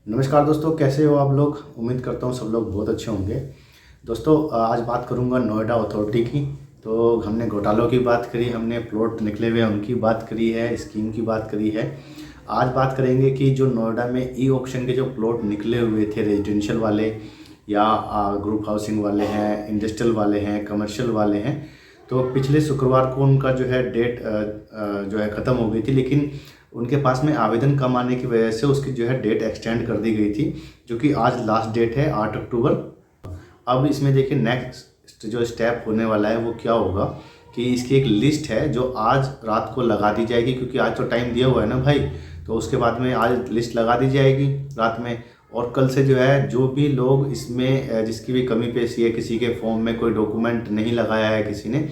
नमस्कार दोस्तों, कैसे हो आप लोग। उम्मीद करता हूँ सब लोग बहुत अच्छे होंगे। दोस्तों आज बात करूँगा नोएडा अथॉरिटी की। तो हमने घोटालों की बात करी, हमने प्लॉट निकले हुए उनकी बात करी है, स्कीम की बात करी है। आज बात करेंगे कि जो नोएडा में ई ऑक्शन के जो प्लॉट निकले हुए थे, रेजिडेंशियल वाले या ग्रुप हाउसिंग वाले हैं, इंडस्ट्रियल वाले हैं, कमर्शियल वाले हैं, तो पिछले शुक्रवार को उनका जो है डेट जो है ख़त्म हो गई थी। लेकिन उनके पास में आवेदन कम आने की वजह से उसकी जो है डेट एक्सटेंड कर दी गई थी, जो कि आज लास्ट डेट है 8 अक्टूबर। अब इसमें देखिए नेक्स्ट जो स्टेप होने वाला है वो क्या होगा कि इसकी एक लिस्ट है जो आज रात को लगा दी जाएगी, क्योंकि आज तो टाइम दिया हुआ है ना भाई। तो उसके बाद में आज लिस्ट लगा दी जाएगी रात में, और कल से जो है जो भी लोग इसमें जिसकी भी कमी पेशी है, किसी के फॉर्म में कोई डॉक्यूमेंट नहीं लगाया है किसी ने,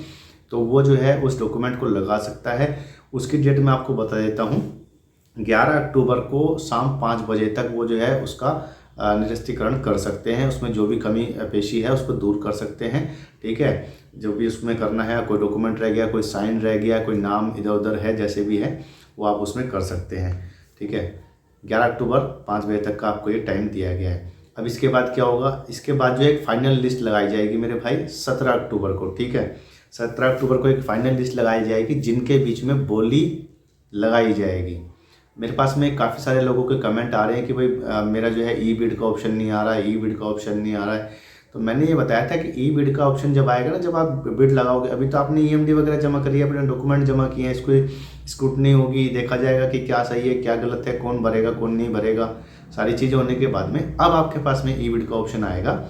तो वो जो है उस डॉक्यूमेंट को लगा सकता है। उसकी डेट मैं आपको बता देता हूँ। 11 अक्टूबर को शाम 5 बजे तक वो जो है उसका निरस्तीकरण कर सकते हैं। उसमें जो भी कमी पेशी है उसको दूर कर सकते हैं। ठीक है, जो भी उसमें करना है, कोई डॉक्यूमेंट रह गया, कोई साइन रह गया, कोई नाम इधर उधर है, जैसे भी है वो आप उसमें कर सकते हैं। ठीक है, 11 अक्टूबर 5 बजे तक का आपको ये टाइम दिया गया है। अब इसके बाद क्या होगा, इसके बाद जो एक फाइनल लिस्ट लगाई जाएगी मेरे भाई 17 अक्टूबर को। ठीक है, 17 अक्टूबर को एक फाइनल लिस्ट लगाई जाएगी जिनके बीच में बोली लगाई जाएगी। मेरे पास में काफ़ी सारे लोगों के कमेंट आ रहे हैं कि भाई मेरा जो है ई बिड का ऑप्शन नहीं आ रहा है, ई बिड का ऑप्शन नहीं आ रहा है। तो मैंने ये बताया था कि ई बिड का ऑप्शन जब आएगा ना, जब आप बिड लगाओगे, अभी तो आपने ईएमडी वगैरह जमा करी है, अपने डॉक्यूमेंट जमा किए हैं, इसको स्क्रूटनी होगी, देखा जाएगा कि क्या सही है क्या गलत है, कौन भरेगा कौन नहीं भरेगा, सारी चीज़ें होने के बाद में अब आपके पास में ई बिड का ऑप्शन आएगा।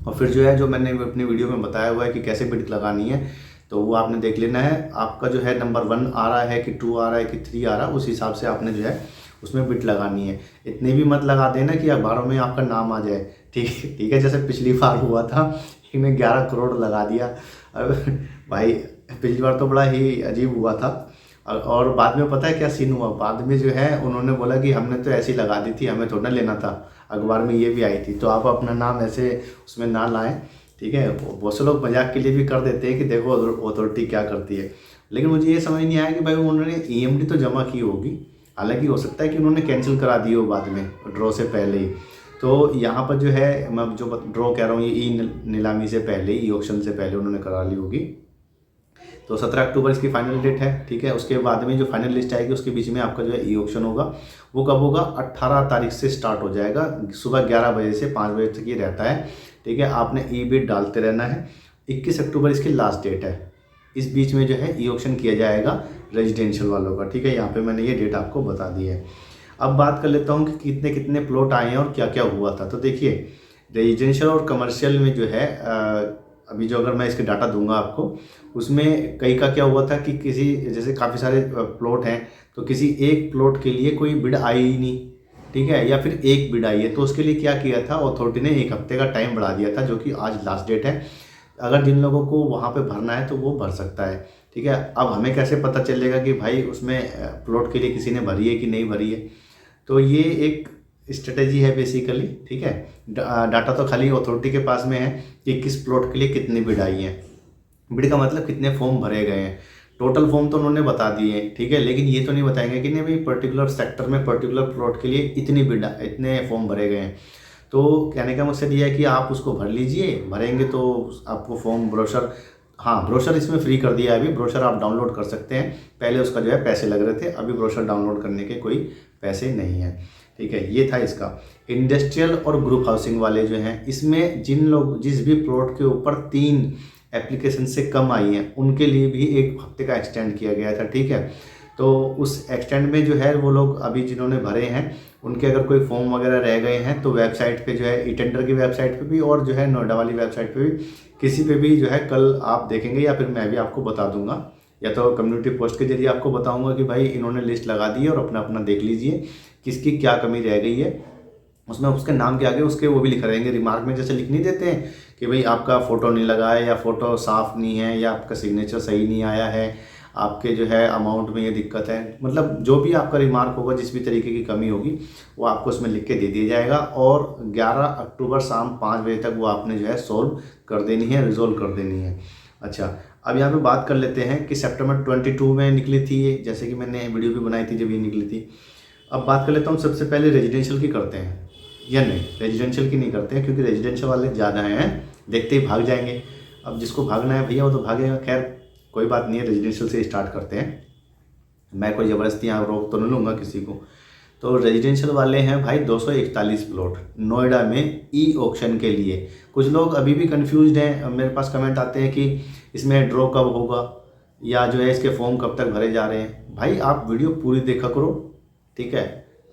और फिर जो है जो मैंने अपनी वीडियो में बताया हुआ है कि कैसे बिड लगानी है, तो वो आपने देख लेना है। आपका जो है नंबर 1 आ रहा है कि 2 आ रहा है कि 3 आ रहा है, उस हिसाब से आपने जो है उसमें बिट लगानी है। इतनी भी मत लगा देना कि अखबारों में आपका नाम आ जाए। ठीक है, जैसे पिछली बार हुआ था, इन्हें 11 करोड़ लगा दिया। अब भाई पिछली बार तो बड़ा ही अजीब हुआ था। और बाद में पता है क्या सीन हुआ, बाद में जो है उन्होंने बोला कि हमने तो ऐसी लगा दी थी, हमें थोड़ा लेना था, अखबार में ये भी आई थी। तो आप अपना नाम ऐसे उसमें ना लाएं। ठीक है, बहुत से लोग मजाक के लिए भी कर देते हैं कि देखो अथॉरिटी क्या करती है। लेकिन मुझे ये समझ नहीं आया कि भाई उन्होंने ईएमडी तो जमा की होगी, हालांकि हो सकता है कि उन्होंने कैंसिल करा दी हो बाद में ड्रॉ से पहले ही। तो यहाँ पर जो है मैं जो ड्रॉ कह रहा हूँ, ये ई नीलामी से पहले, ई ऑक्शन से पहले उन्होंने करा ली होगी। तो 17 अक्टूबर इसकी फाइनल डेट है। ठीक है, उसके बाद में जो फाइनल लिस्ट आएगी उसके बीच में आपका जो है ई ऑक्शन होगा। वो कब होगा, 18 तारीख से स्टार्ट हो जाएगा। सुबह 11 बजे से 5 बजे तक ये रहता है। ठीक है, आपने ई बिड डालते रहना है। 21 अक्टूबर इसकी लास्ट डेट है। इस बीच में जो है ई ऑक्शन किया जाएगा रेजिडेंशियल वालों का। ठीक है, यहाँ पे मैंने ये डेट आपको बता दी है। अब बात कर लेता हूँ कि कितने कितने प्लॉट आए हैं और क्या क्या हुआ था। तो देखिए, रेजिडेंशियल और कमर्शियल में जो है अभी जो अगर मैं इसके डाटा दूंगा आपको, उसमें कई का क्या हुआ था कि किसी जैसे काफ़ी सारे प्लॉट हैं, तो किसी एक प्लॉट के लिए कोई बिड आई ही नहीं। ठीक है, या फिर एक बिड आई है, तो उसके लिए क्या किया था, अथॉरिटी ने 1 हफ्ते का टाइम बढ़ा दिया था, जो कि आज लास्ट डेट है। अगर जिन लोगों को वहाँ पे भरना है तो वो भर सकता है। ठीक है, अब हमें कैसे पता चलेगा कि भाई उसमें प्लॉट के लिए किसी ने भरी है कि नहीं भरी है। तो ये एक स्ट्रेटेजी है बेसिकली। ठीक है, डाटा तो खाली अथॉरिटी के पास में है कि किस प्लॉट के लिए कितनी बिड आई है। बिड का मतलब कितने फॉर्म भरे गए हैं। टोटल फॉर्म तो उन्होंने बता दिए हैं। ठीक है, लेकिन ये तो नहीं बताएंगे कि नहीं भाई पर्टिकुलर सेक्टर में पर्टिकुलर प्लॉट के लिए इतनी बिड, इतने फॉर्म भरे गए हैं। तो कहने का मकसद ये है कि आप उसको भर लीजिए, भरेंगे तो आपको फॉर्म ब्रोशर, हाँ ब्रोशर इसमें फ्री कर दिया है। अभी ब्रोशर आप डाउनलोड कर सकते हैं, पहले उसका जो है पैसे लग रहे थे, अभी ब्रोशर डाउनलोड करने के कोई पैसे नहीं हैं। ठीक है, ये था इसका। इंडस्ट्रियल और ग्रुप हाउसिंग वाले जो हैं, इसमें जिन लोग जिस भी प्लॉट के ऊपर 3 एप्लीकेशन से कम आई हैं उनके लिए भी 1 हफ्ते का एक्सटेंड किया गया था। ठीक है, तो उस एक्सटेंड में जो है वो लोग अभी जिन्होंने भरे हैं उनके अगर कोई फॉर्म वगैरह रह गए हैं तो वेबसाइट पे जो है, ई टेंडर की वेबसाइट पे भी और जो है नोएडा वाली वेबसाइट पे भी, किसी पे भी जो है कल आप देखेंगे, या फिर मैं भी आपको बता दूंगा, या तो कम्युनिटी पोस्ट के जरिए आपको बताऊंगा कि भाई इन्होंने लिस्ट लगा दी है और अपना अपना देख लीजिए किसकी क्या कमी रह गई है। उसमें उसके नाम के आगे उसके वो भी लिखा रहेंगे, रिमार्क में जैसे लिख नहीं देते हैं कि भाई आपका फ़ोटो नहीं लगा है, या फ़ोटो साफ़ नहीं है, या आपका सिग्नेचर सही नहीं आया है, आपके जो है अमाउंट में ये दिक्कत है, मतलब जो भी आपका रिमार्क होगा, जिस भी तरीके की कमी होगी वो आपको उसमें लिख के दे दिया जाएगा। और 11 अक्टूबर शाम 5 बजे तक वो आपने जो है सोल्व कर देनी है, रिजोल्व कर देनी है। अच्छा, अब यहाँ पे बात कर लेते हैं कि सितंबर 22 में निकली थी ये, जैसे कि मैंने वीडियो भी बनाई थी जब ये निकली थी। अब बात कर लेता हूँ सबसे पहले रेजिडेंशियल की करते हैं। या नहीं, रेजिडेंशियल की नहीं करते हैं क्योंकि रेजिडेंशियल वाले ज़्यादा हैं, देखते ही भाग जाएंगे। अब जिसको भागना है भैया वो तो भागेगा। खैर कोई बात नहीं है, रेजिडेंशियल से स्टार्ट करते हैं। मैं कोई ज़बरदस्ती यहाँ रोक तो नहीं लूँगा किसी को। तो रेजिडेंशियल वाले हैं भाई 241 प्लॉट नोएडा में ई ऑक्शन के लिए। कुछ लोग अभी भी कंफ्यूज्ड हैं, मेरे पास कमेंट आते हैं कि इसमें ड्रॉ कब होगा या जो है इसके फॉर्म कब तक भरे जा रहे हैं। भाई आप वीडियो पूरी देखा करो, ठीक है।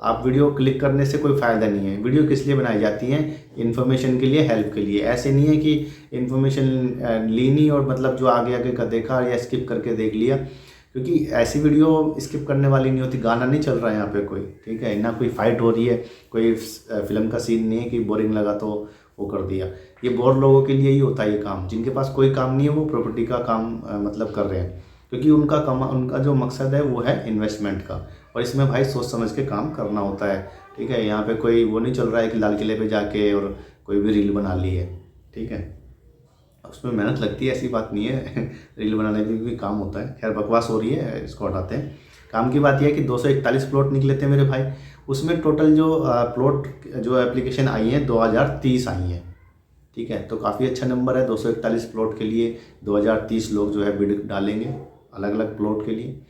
आप वीडियो क्लिक करने से कोई फ़ायदा नहीं है। वीडियो किस लिए बनाई जाती है? इन्फॉर्मेशन के लिए, हेल्प के लिए। ऐसे नहीं है कि इन्फॉर्मेशन लीनी और मतलब जो आगे आगे का देखा या स्किप करके देख लिया, क्योंकि ऐसी वीडियो स्किप करने वाली नहीं होती। गाना नहीं चल रहा है यहाँ पे कोई, ठीक है ना, कोई फाइट हो रही है, कोई फिल्म का सीन नहीं है कि बोरिंग लगा तो वो कर दिया। ये बोर लोगों के लिए ही होता है ये काम, जिनके पास कोई काम नहीं है वो प्रॉपर्टी का काम मतलब कर रहे हैं, क्योंकि उनका जो मकसद है वो है इन्वेस्टमेंट का। और इसमें भाई सोच समझ के काम करना होता है, ठीक है। यहाँ पे कोई वो नहीं चल रहा है कि लाल किले पे जाके और कोई भी रील बना ली है, ठीक है। उसमें मेहनत लगती है, ऐसी बात नहीं है रील बनाने में भी काम होता है। खैर बकवास हो रही है, इसको हटाते हैं। काम की बात यह है कि 241 प्लॉट निकले थे मेरे भाई। उसमें टोटल जो प्लॉट जो एप्लीकेशन आई हैं 2030 आई हैं, ठीक है। तो काफ़ी अच्छा नंबर है 241 प्लॉट के लिए। 2030 लोग जो है बिड डालेंगे अलग अलग प्लॉट के लिए।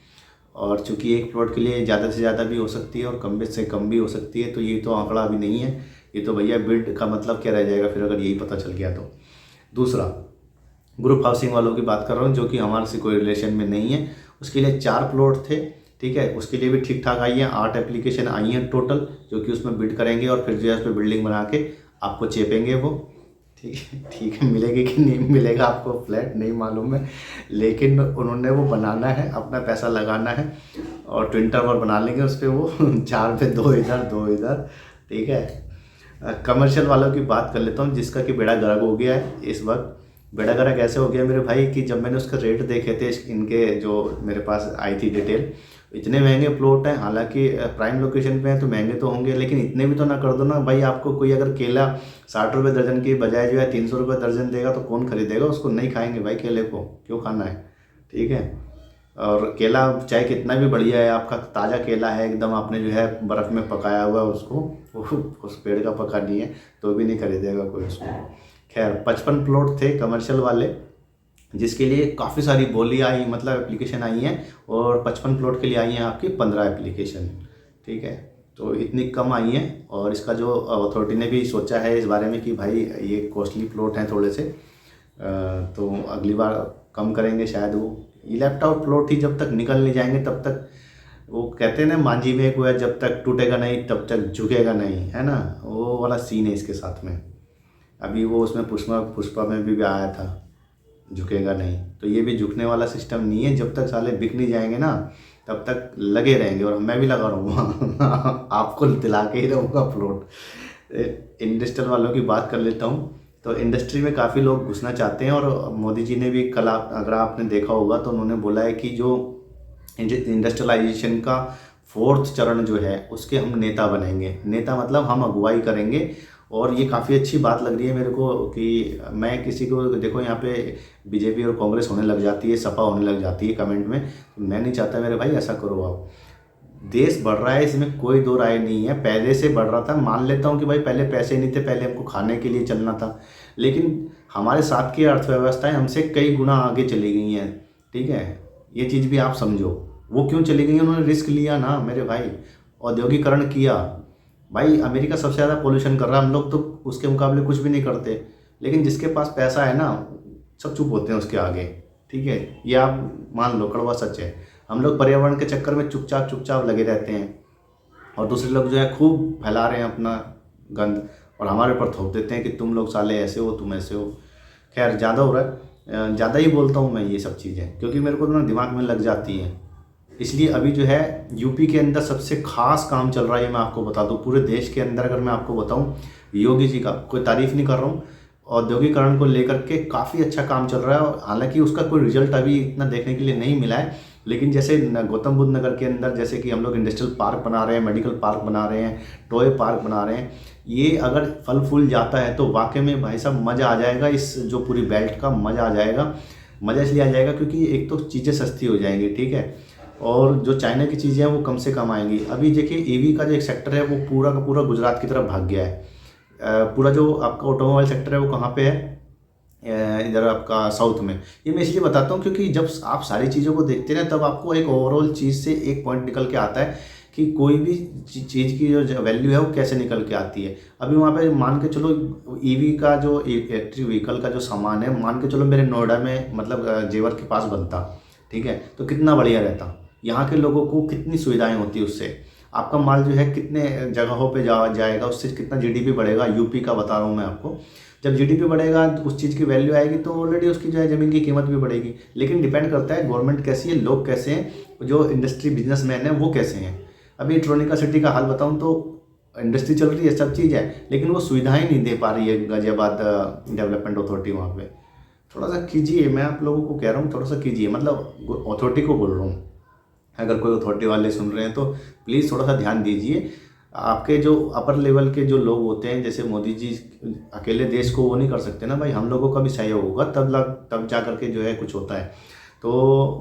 और चूंकि एक प्लॉट के लिए ज़्यादा से ज़्यादा भी हो सकती है और कम से कम भी हो सकती है, तो ये तो आंकड़ा अभी नहीं है। ये तो भैया बिड का मतलब क्या रह जाएगा फिर अगर यही पता चल गया तो। दूसरा, ग्रुप हाउसिंग वालों की बात कर रहा हूँ, जो कि हमारे से कोई रिलेशन में नहीं है। उसके लिए 4 प्लॉट थे, ठीक है। उसके लिए भी ठीक ठाक आई हैं। 8 एप्लीकेशन आई हैं टोटल, जो कि उसमें बिड करेंगे और फिर जो है उस पर बिल्डिंग बना के आपको चेपेंगे वो, ठीक है। मिलेगी कि नहीं मिलेगा आपको फ्लैट नहीं मालूम है, लेकिन उन्होंने वो बनाना है, अपना पैसा लगाना है और ट्विन टावर बना लेंगे उस पर वो 4 पे 2 इधर 2 इधर, ठीक है। कमर्शियल वालों की बात कर लेता हूँ, जिसका कि बेड़ा गर्क हो गया है इस वक्त। बेड़ा गर्क ऐसे हो गया मेरे भाई कि जब मैंने उसके रेट देखे थे, इनके जो मेरे पास आई थी डिटेल, इतने महंगे प्लॉट हैं। हालांकि प्राइम लोकेशन पे हैं तो महंगे तो होंगे, लेकिन इतने भी तो ना कर दो ना भाई। आपको कोई अगर केला 60 रुपये दर्जन की बजाय जो है 300 रुपये दर्जन देगा तो कौन खरीदेगा उसको? नहीं खाएंगे भाई, केले को क्यों खाना है, ठीक है। और केला चाहे कितना भी बढ़िया है, आपका ताज़ा केला है एकदम, आपने जो है बर्फ़ में पकाया हुआ उसको, उस पेड़ का पका नहीं है, तो भी नहीं खरीदेगा कोई उसको। खैर 55 प्लॉट थे कमर्शियल वाले, जिसके लिए काफ़ी सारी बोली आई, मतलब एप्लीकेशन आई हैं। और 55 प्लॉट के लिए आई हैं आपकी 15 एप्लीकेशन, ठीक है। तो इतनी कम आई हैं। और इसका जो अथॉरिटी ने भी सोचा है इस बारे में कि भाई ये कॉस्टली प्लॉट हैं थोड़े से, तो अगली बार कम करेंगे शायद वो। ये लैपटॉप प्लॉट ही जब तक निकल नहीं जाएंगे तब तक, वो कहते हैं ना मांझी में को है, जब तक टूटेगा नहीं तब तक झुकेगा नहीं, है ना, वो वाला सीन है इसके साथ में। अभी वो उसमें पुष्पा में भी आया था, झुकेगा नहीं। तो ये भी झुकने वाला सिस्टम नहीं है। जब तक साले बिक नहीं जाएंगे ना तब तक लगे रहेंगे, और मैं भी लगा रहूँगा आपको दिला के ही रहूँगा प्लॉट। इंडस्ट्रियल वालों की बात कर लेता हूँ। तो इंडस्ट्री में काफ़ी लोग घुसना चाहते हैं, और मोदी जी ने भी कल अगर आपने देखा होगा तो उन्होंने बोला है कि जो इंडस्ट्रियलाइजेशन का 4th चरण जो है उसके हम नेता बनेंगे। नेता मतलब हम अगुवाई करेंगे। और ये काफ़ी अच्छी बात लग रही है मेरे को कि मैं किसी को देखो यहाँ पे बीजेपी और कांग्रेस होने लग जाती है, सपा होने लग जाती है कमेंट में। मैं नहीं चाहता मेरे भाई ऐसा करो आप। देश बढ़ रहा है, इसमें कोई दो राय नहीं है। पहले से बढ़ रहा था, मान लेता हूँ कि भाई पहले पैसे नहीं थे, पहले हमको खाने के लिए चलना था, लेकिन हमारे साथ की अर्थव्यवस्थाएं हमसे कई गुना आगे चली गई हैं, ठीक है। ये चीज़ भी आप समझो। वो क्यों चली गई? उन्होंने रिस्क लिया ना मेरे भाई, औद्योगिकरण किया। भाई अमेरिका सबसे ज़्यादा पोल्यूशन कर रहा है, हम लोग तो उसके मुकाबले कुछ भी नहीं करते, लेकिन जिसके पास पैसा है ना सब चुप होते हैं उसके आगे, ठीक है। ये आप मान लो, कड़वा सच है। हम लोग पर्यावरण के चक्कर में चुपचाप लगे रहते हैं, और दूसरे लोग जो है खूब फैला रहे हैं अपना गंद, और हमारे ऊपर थोप देते हैं कि तुम लोग साले ऐसे हो, तुम ऐसे हो। खैर ज़्यादा हो रहा है, ज़्यादा ही बोलता हूँ मैं ये सब चीज़ें, क्योंकि मेरे को तो ना दिमाग में लग जाती हैं। इसलिए अभी जो है यूपी के अंदर सबसे खास काम चल रहा है, मैं आपको बता दूं। पूरे देश के अंदर अगर मैं आपको बताऊं, योगी जी का, कोई तारीफ़ नहीं कर रहा हूँ, औद्योगिकरण को लेकर के काफ़ी अच्छा काम चल रहा है। हालांकि उसका कोई रिजल्ट अभी इतना देखने के लिए नहीं मिला है, लेकिन जैसे गौतम बुद्ध नगर के अंदर जैसे कि हम लोग इंडस्ट्रियल पार्क बना रहे हैं, मेडिकल पार्क बना रहे हैं, टॉय पार्क बना रहे हैं, ये अगर फल फूल जाता है तो वाकई में भाई साहब मज़ा आ जाएगा। इस जो पूरी बेल्ट का मज़ा आ जाएगा। मज़ा इसलिए आ जाएगा क्योंकि एक तो चीज़ें सस्ती हो जाएंगी, ठीक है, और जो चाइना की चीज़ें हैं वो कम से कम आएंगी। अभी देखिए ईवी का जो एक सेक्टर है वो पूरा का पूरा गुजरात की तरफ भाग गया है। पूरा जो आपका ऑटोमोबाइल सेक्टर है वो कहाँ पे है, इधर आपका साउथ में। ये मैं इसलिए बताता हूँ क्योंकि जब आप सारी चीज़ों को देखते हैं तब आपको एक ओवरऑल चीज़ से एक पॉइंट निकल के आता है कि कोई भी चीज़ की जो वैल्यू है वो कैसे निकल के आती है। अभी वहाँ पे मान के चलो ईवी का जो इलेक्ट्रिक व्हीकल का जो सामान है, मान के चलो मेरे नोएडा में मतलब जेवर के पास बनता, ठीक है, तो कितना बढ़िया रहता। यहाँ के लोगों को कितनी सुविधाएं होती उससे, आपका माल जो है कितने जगहों पे जाएगा, उससे कितना जीडीपी बढ़ेगा। यूपी का बता रहा हूँ मैं आपको, जब जीडीपी बढ़ेगा उस चीज़ की वैल्यू आएगी तो ऑलरेडी उसकी जो है ज़मीन की कीमत भी बढ़ेगी। लेकिन डिपेंड करता है गवर्नमेंट कैसी है, लोग कैसे हैं, जो इंडस्ट्री बिजनेसमैन है वो कैसे हैं। अभी ट्रोनिका सिटी का हाल बताऊँ तो इंडस्ट्री चल रही है, सब चीज़ है, लेकिन वो सुविधाएं नहीं दे पा रही है गाजियाबाद डेवलपमेंट अथॉरिटी वहाँ पे। थोड़ा सा कीजिए, मैं आप लोगों को कह रहा हूँ थोड़ा सा कीजिए, मतलब अथॉरिटी को बोल रहा हूँ। अगर कोई अथॉरिटी वाले सुन रहे हैं तो प्लीज़ थोड़ा सा ध्यान दीजिए। आपके जो अपर लेवल के जो लोग होते हैं, जैसे मोदी जी अकेले देश को वो नहीं कर सकते ना भाई, हम लोगों का भी सहयोग होगा तब जा करके जो है कुछ होता है। तो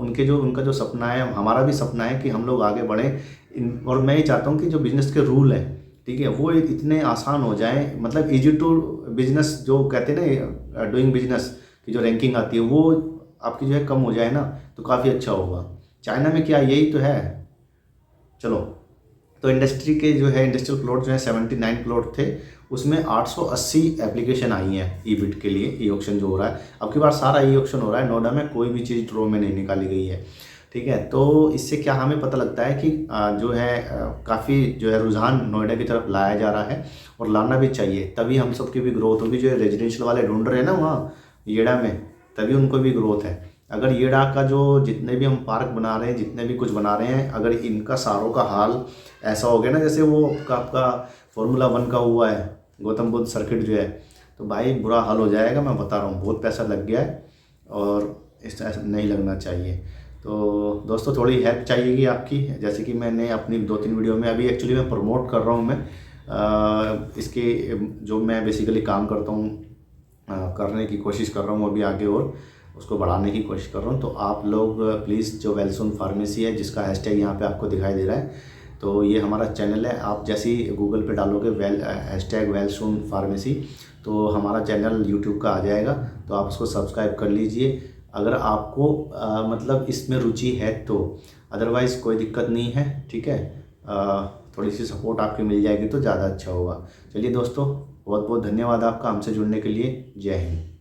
उनका जो सपना है, हमारा भी सपना है कि हम लोग आगे बढ़ें। और मैं ये चाहता हूँ कि जो बिज़नेस के रूल है, ठीक है, वो इतने आसान हो जाए, मतलब ईजी टू बिजनेस जो कहते हैं ना, डूइंग बिजनेस की जो रैंकिंग आती है वो आपकी जो है कम हो जाए ना, तो काफ़ी अच्छा होगा। चाइना में क्या यही तो है। चलो, तो इंडस्ट्री के जो है इंडस्ट्रियल प्लॉट जो है 79 प्लॉट थे, उसमें 880 एप्लीकेशन आई हैं ई बिड के लिए। ई ऑक्शन जो हो रहा है अब की बार सारा ई ऑक्शन हो रहा है, नोएडा में कोई भी चीज़ ड्रॉ में नहीं निकाली गई है, ठीक है। तो इससे क्या हमें पता लगता है कि जो है काफ़ी जो है रुझान नोएडा की तरफ लाया जा रहा है, और लाना भी चाहिए, तभी हम सबकी भी ग्रोथ होगी। जो रेजिडेंशियल वाले ढूंढ रहे हैं ना वहाँ येड़ा में, तभी उनको भी ग्रोथ है। अगर येड़ा का जो जितने भी हम पार्क बना रहे हैं, जितने भी कुछ बना रहे हैं, अगर इनका सारों का हाल ऐसा हो गया ना जैसे वो आपका फॉर्मूला 1 का हुआ है गौतम बुद्ध सर्किट जो है, तो भाई बुरा हाल हो जाएगा। मैं बता रहा हूँ, बहुत पैसा लग गया है और इस तरह नहीं लगना चाहिए। तो दोस्तों थोड़ी हेल्प चाहिएगी आपकी, जैसे कि मैंने अपनी 2-3 वीडियो में अभी एक्चुअली मैं प्रमोट कर रहा हूँ। मैं इसके जो मैं बेसिकली काम करता हूँ, करने की कोशिश कर रहा हूँ अभी आगे, और उसको बढ़ाने की कोशिश कर रहा हूँ। तो आप लोग प्लीज़, जो वेलसुन फार्मेसी है जिसका हैशटैग यहाँ पे आपको दिखाई दे रहा है, तो ये हमारा चैनल है। आप जैसे ही गूगल पे डालोगे हैशटैग वेलसुन फार्मेसी, तो हमारा चैनल यूट्यूब का आ जाएगा, तो आप उसको सब्सक्राइब कर लीजिए अगर आपको मतलब इसमें रुचि है तो। अदरवाइज़ कोई दिक्कत नहीं है, ठीक है। थोड़ी सी सपोर्ट आपकी मिल जाएगी तो ज़्यादा अच्छा होगा। चलिए दोस्तों, बहुत बहुत धन्यवाद आपका हमसे जुड़ने के लिए। जय हिंद।